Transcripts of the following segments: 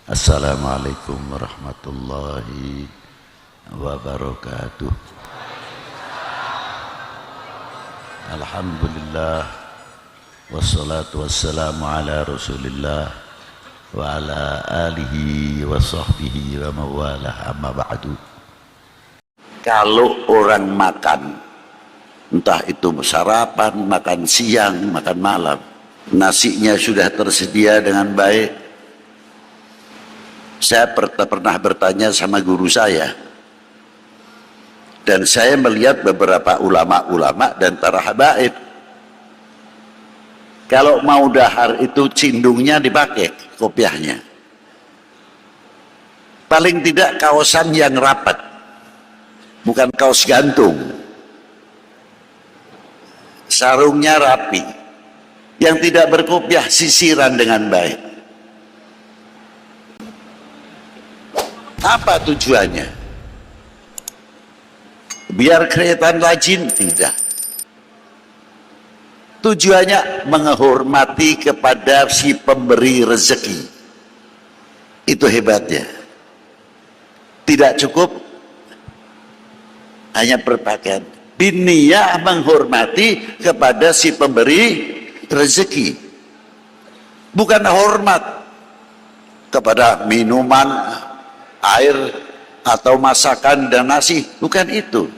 Assalamualaikum warahmatullahi wabarakatuh. Alhamdulillah, wassalatu wassalamu ala rasulillah wa ala alihi wa sahbihi wa mawalah, amma ba'du. Kalau orang makan, entah itu sarapan, makan siang, makan malam, nasinya sudah tersedia dengan baik. Saya pernah bertanya sama guru saya, dan saya melihat beberapa ulama-ulama dan para habaib, kalau mau dahar itu cindungnya dipakai, kopiahnya paling tidak kaosan yang rapat, bukan kaos gantung, sarungnya rapi, yang tidak berkopiah, sisiran dengan baik. Apa tujuannya? Biar kelihatan rajin? Tidak. Tujuannya menghormati kepada si pemberi rezeki. Itu hebatnya. Tidak cukup hanya berpakaian. Biniyah menghormati kepada si pemberi rezeki. Bukan hormat kepada minuman, air atau masakan dan nasi, bukan itu.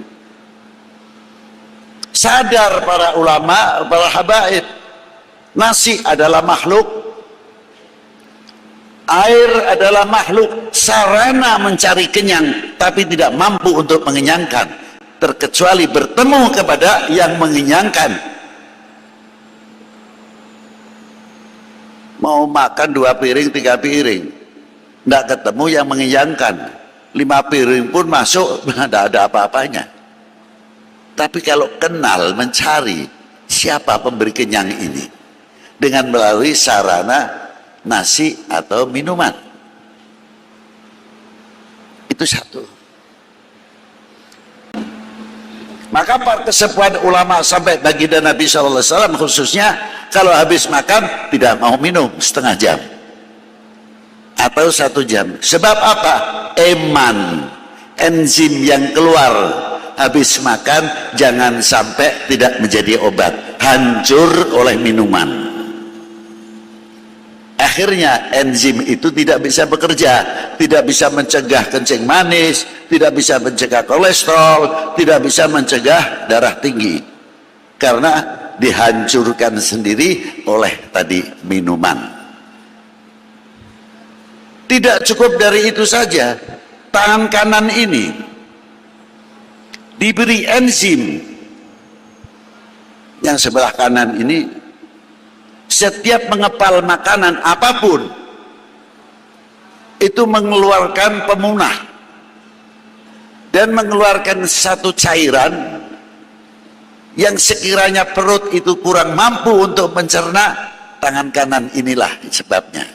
Sadar para ulama, para habaib, nasi adalah makhluk, air adalah makhluk, sarana mencari kenyang, tapi tidak mampu untuk mengenyangkan, terkecuali bertemu kepada yang mengenyangkan. Mau makan 2 piring, 3 piring, tidak ketemu yang mengenyangkan, 5 piring pun masuk, tidak ada apa-apanya. Tapi kalau kenal, mencari siapa pemberi kenyang ini, dengan melalui sarana nasi atau minuman, itu satu. Maka para kesepuhan ulama sampai baginda Nabi SAW khususnya, kalau habis makan tidak mau minum setengah jam atau 1 jam. Sebab apa? Enzim yang keluar habis makan jangan sampai tidak menjadi obat, hancur oleh minuman. Akhirnya enzim itu tidak bisa bekerja, tidak bisa mencegah kencing manis, tidak bisa mencegah kolesterol, tidak bisa mencegah darah tinggi, karena dihancurkan sendiri oleh tadi minuman. Tidak cukup dari itu saja, tangan kanan ini diberi enzim. Yang sebelah kanan ini setiap mengepal makanan apapun itu mengeluarkan pemunah dan mengeluarkan satu cairan yang sekiranya perut itu kurang mampu untuk mencerna, tangan kanan inilah sebabnya.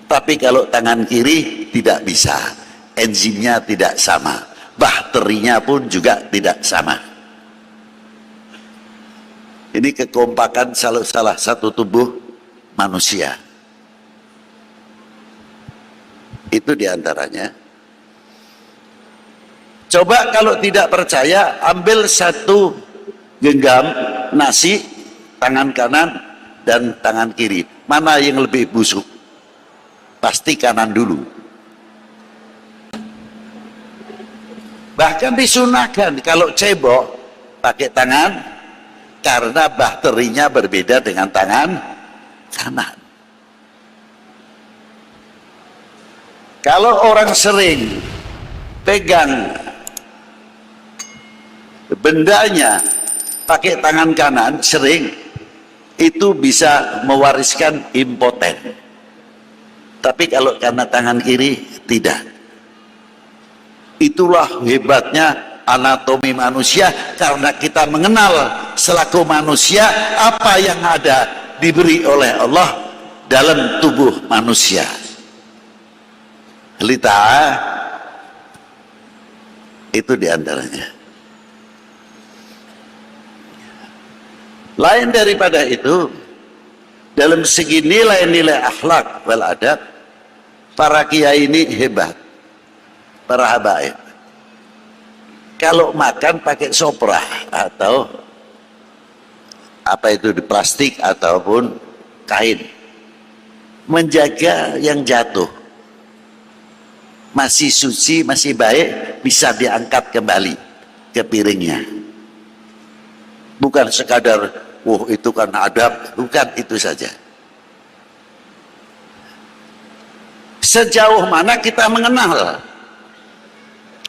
Tapi kalau tangan kiri tidak bisa, enzimnya tidak sama, bakterinya pun juga tidak sama. Ini kekompakan salah satu tubuh manusia. Itu diantaranya. Coba kalau tidak percaya, ambil 1 genggam nasi, tangan kanan dan tangan kiri, mana yang lebih busuk? Pasti kanan dulu. Bahkan disunahkan kalau cebok pakai tangan, karena bakterinya berbeda dengan tangan kanan. Kalau orang sering pegang bendanya pakai tangan kanan, sering, itu bisa mewariskan impoten. Tapi kalau karena tangan kiri, tidak. Itulah hebatnya anatomi manusia, karena kita mengenal selaku manusia apa yang ada diberi oleh Allah dalam tubuh manusia. Lita'a itu diantaranya. Lain daripada itu, dalam segi nilai-nilai akhlak wal adab, para kiai ini hebat, para habaib. Kalau makan pakai soprah atau apa itu di plastik ataupun kain, menjaga yang jatuh masih suci, masih baik, bisa diangkat kembali ke piringnya. Bukan sekadar, itu kan adab, bukan itu saja. Sejauh mana kita mengenal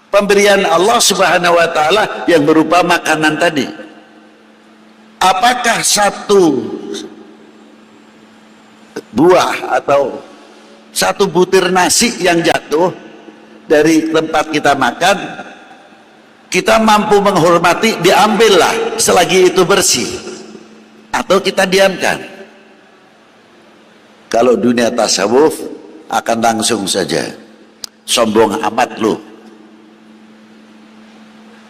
pemberian Allah Subhanahu wa Ta'ala yang berupa makanan tadi? Apakah satu buah atau satu butir nasi yang jatuh dari tempat kita makan, kita mampu menghormati, diambillah selagi itu bersih, atau kita diamkan? Kalau dunia tasawuf akan langsung saja, sombong amat lu,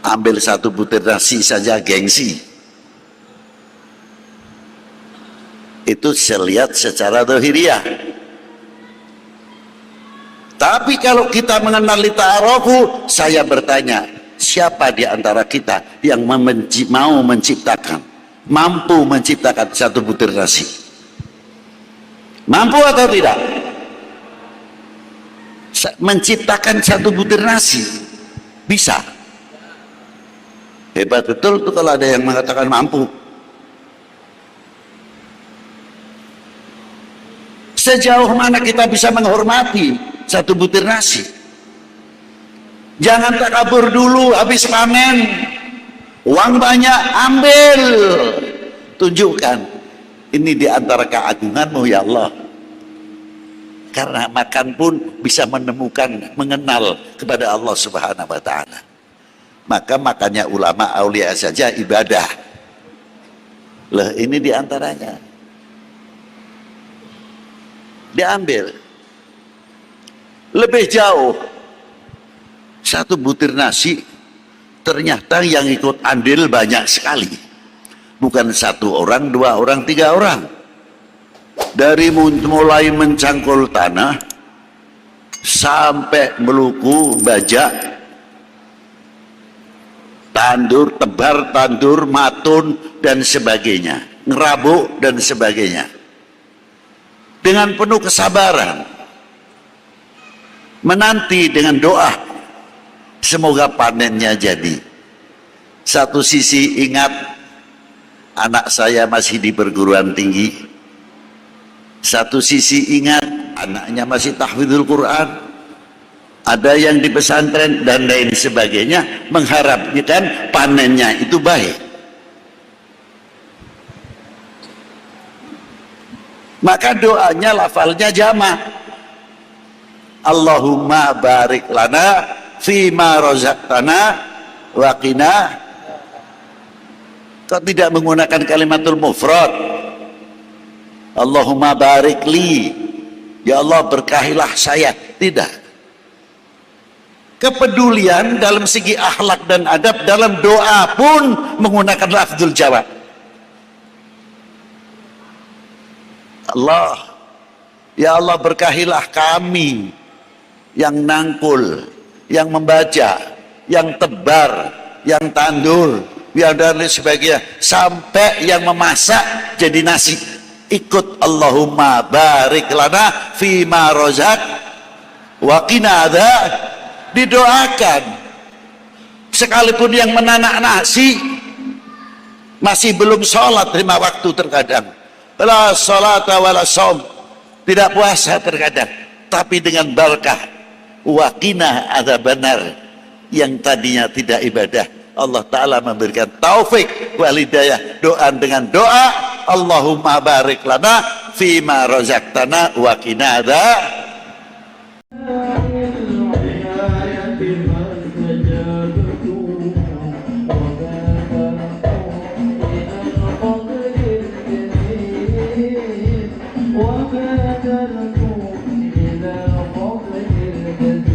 ambil satu butir nasi saja gengsi. Itu saya lihat secara zahiriyah. Tapi kalau kita mengenal ta'arufu, saya bertanya, siapa di antara kita yang mau menciptakan, mampu menciptakan satu butir nasi? Mampu atau tidak? Menciptakan satu butir nasi bisa. Hebat betul tuh kalau ada yang mengatakan mampu. Sejauh mana kita bisa menghormati satu butir nasi? Jangan takabur dulu, habis panen uang banyak, ambil, tunjukkan ini di antara keagunganmu ya Allah. Karena makan pun bisa menemukan, mengenal kepada Allah Subhanahu wa Ta'ala. Maka makannya ulama aulia saja ibadah. Lah ini di antaranya. Diambil. Lebih jauh, satu butir nasi ternyata yang ikut andil banyak sekali. Bukan satu orang, dua orang, tiga orang. Dari mulai mencangkul tanah sampai meluku, bajak, tandur, tebar, tandur, matun dan sebagainya, ngerabuk dan sebagainya, dengan penuh kesabaran, menanti dengan doa semoga panennya jadi. Satu sisi ingat anak saya masih di perguruan tinggi, satu sisi ingat anaknya masih tahfidzul Quran, ada yang di pesantren dan lain sebagainya, mengharapkan panennya itu baik. Maka doanya, lafalnya jamak, Allahumma barik lana fima rozaqtana wa qina. Kok tidak menggunakan kalimatul mufrad? Allahumma barik li, ya Allah berkahilah saya. Tidak. Kepedulian dalam segi akhlak dan adab dalam doa pun menggunakan lafzul jawab. Allah, ya Allah berkahilah kami yang nangkul, yang membaca, yang tebar, yang tandur, yang dan lain sebagainya, sampai yang memasak jadi nasi. Ikut Allahumma barik lana fima rozak wa qina adzab, didoakan. Sekalipun yang menanak nasi masih belum sholat 5 waktu terkadang, la sholata wala shaum, tidak puasa terkadang, tapi dengan barakah wa qina adzabannar, yang tadinya tidak ibadah, Allah Ta'ala memberikan taufik wal hidayah. Doa dengan doa, Allahumma barik lana fima razaqtana wa qina adzab. وما تركوا إلى فضل الجزيل.